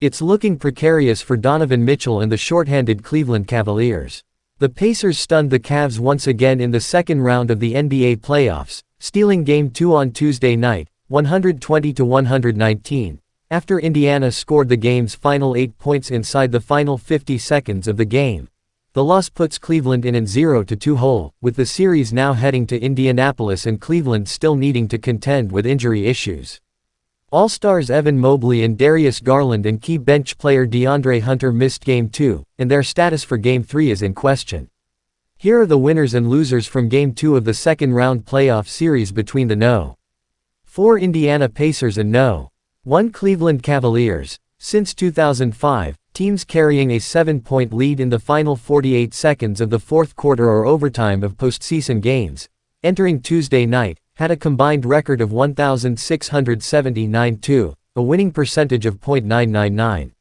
It's looking precarious for Donovan Mitchell and the shorthanded Cleveland Cavaliers. The Pacers stunned the Cavs once again in the second round of the NBA playoffs, stealing Game 2 on Tuesday night, 120-119, after Indiana scored the game's final 8 points inside the final 50 seconds of the game. The loss puts Cleveland in an 0-2 hole, with the series now heading to Indianapolis and Cleveland still needing to contend with injury issues. All-stars Evan Mobley and Darius Garland and key bench player DeAndre Hunter missed Game 2, and their status for Game 3 is in question. Here are the winners and losers from Game 2 of the second-round playoff series between the No. 4 Indiana Pacers and No. 1 Cleveland Cavaliers. Since 2005, teams carrying a 7-point lead in the final 48 seconds of the fourth quarter or overtime of postseason games, entering Tuesday night, had a combined record of 1,679-2, a winning percentage of .999.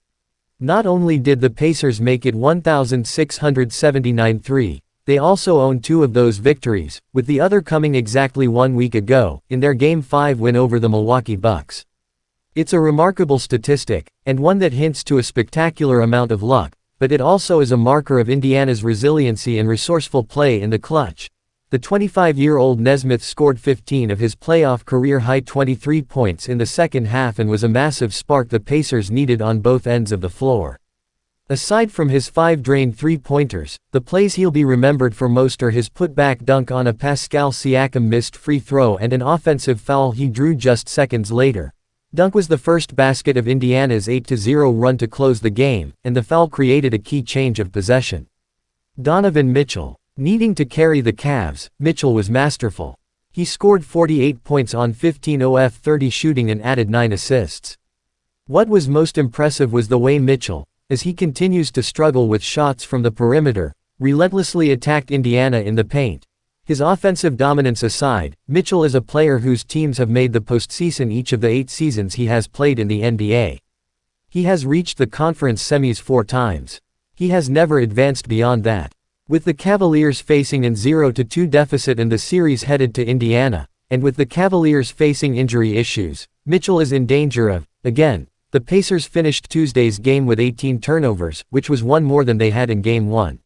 Not only did the Pacers make it 1,679-3, they also own 2 of those victories, with the other coming exactly 1 week ago, in their Game 5 win over the Milwaukee Bucks. It's a remarkable statistic, and one that hints to a spectacular amount of luck, but it also is a marker of Indiana's resiliency and resourceful play in the clutch. The 25-year-old Nesmith scored 15 of his playoff career-high 23 points in the second half and was a massive spark the Pacers needed on both ends of the floor. Aside from his 5 drained three-pointers, the plays he'll be remembered for most are his putback dunk on a Pascal Siakam missed free throw and an offensive foul he drew just seconds later. Dunk was the first basket of Indiana's 8-0 run to close the game, and the foul created a key change of possession. Donovan Mitchell. Needing to carry the Cavs, Mitchell was masterful. He scored 48 points on 15 of 30 shooting and added 9 assists. What was most impressive was the way Mitchell, as he continues to struggle with shots from the perimeter, relentlessly attacked Indiana in the paint. His offensive dominance aside, Mitchell is a player whose teams have made the postseason each of the 8 seasons he has played in the NBA. He has reached the conference semis 4 times. He has never advanced beyond that. With the Cavaliers facing an 0-2 deficit and the series headed to Indiana, and with the Cavaliers facing injury issues, Mitchell is in danger of, again, the Pacers finished Tuesday's game with 18 turnovers, which was 1 more than they had in Game 1.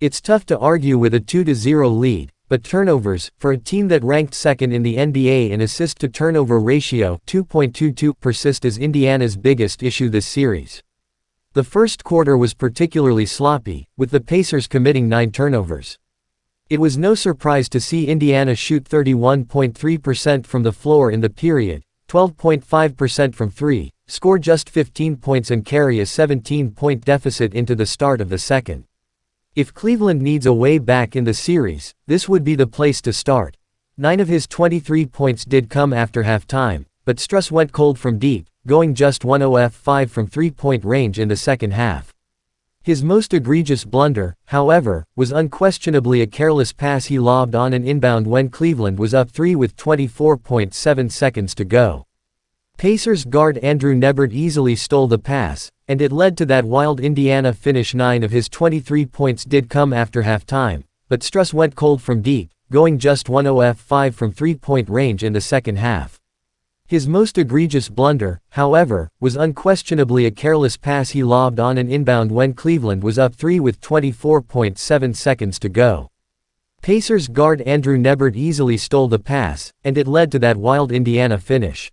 It's tough to argue with a 2-0 lead, but turnovers, for a team that ranked second in the NBA in assist-to-turnover ratio 2.22, persist as Indiana's biggest issue this series. The first quarter was particularly sloppy, with the Pacers committing 9 turnovers. It was no surprise to see Indiana shoot 31.3% from the floor in the period, 12.5% from 3, score just 15 points and carry a 17-point deficit into the start of the second. If Cleveland needs a way back in the series, this would be the place to start. 9 of his 23 points did come after halftime, but Struss went cold from deep, going just 1 of 5 from three-point range in the second half. His most egregious blunder, however, was unquestionably a careless pass he lobbed on an inbound when Cleveland was up 3 with 24.7 seconds to go. Pacers guard Andrew Nebbert easily stole the pass, and it led to that wild Indiana finish. 9 of his 23 points did come after halftime, but Struss went cold from deep, going just 1 of 5 from three-point range in the second half. His most egregious blunder, however, was unquestionably a careless pass he lobbed on an inbound when Cleveland was up 3 with 24.7 seconds to go. Pacers guard Andrew Nebbert easily stole the pass, and it led to that wild Indiana finish.